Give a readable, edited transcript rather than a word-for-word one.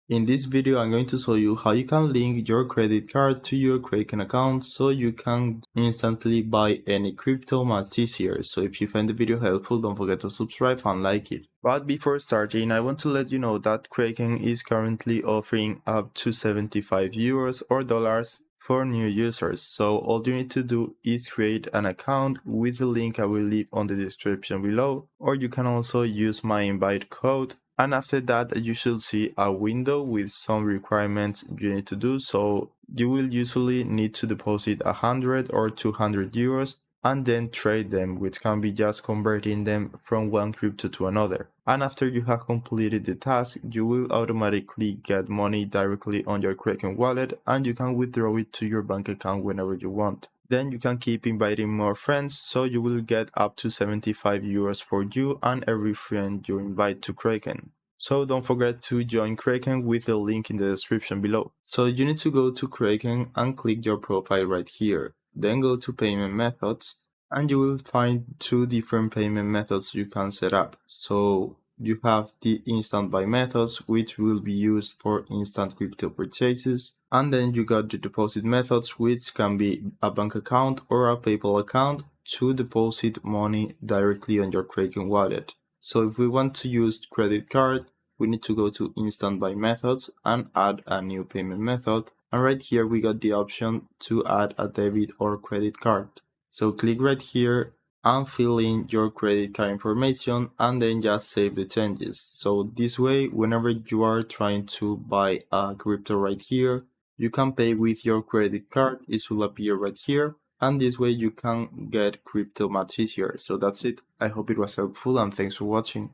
In this video, I'm going to show you how you can link your credit card to your Kraken account so you can instantly buy any crypto much easier. So if you find the video helpful, don't forget to subscribe and like it. But before starting, I want to let you know that Kraken is currently offering up to 75 euros or dollars for new users. So all you need to do is create an account with the link I will leave on the description below, or you can also use my invite code. And after that, you should see a window with some requirements you need to do. So you will usually need to deposit 100 or 200 euros and then trade them, which can be just converting them from one crypto to another. And after you have completed the task, you will automatically get money directly on your Kraken wallet and you can withdraw it to your bank account whenever you want. Then you can keep inviting more friends, so you will get up to 75 euros for you and every friend you invite to Kraken. So don't forget to join Kraken with the link in the description below. So you need to go to Kraken and click your profile right here. Then go to payment methods and you will find two different payment methods you can set up. So you have the instant buy methods, which will be used for instant crypto purchases. And then you got the deposit methods, which can be a bank account or a PayPal account to deposit money directly on your Kraken wallet. So if we want to use credit card, we need to go to instant buy methods and add a new payment method. And right here we got the option to add a debit or credit card. So click right here and fill in your credit card information and then just save the changes. So this way, whenever you are trying to buy a crypto right here, you can pay with your credit card. It will appear right here. And this way you can get crypto much easier. So that's it. I hope it was helpful and thanks for watching.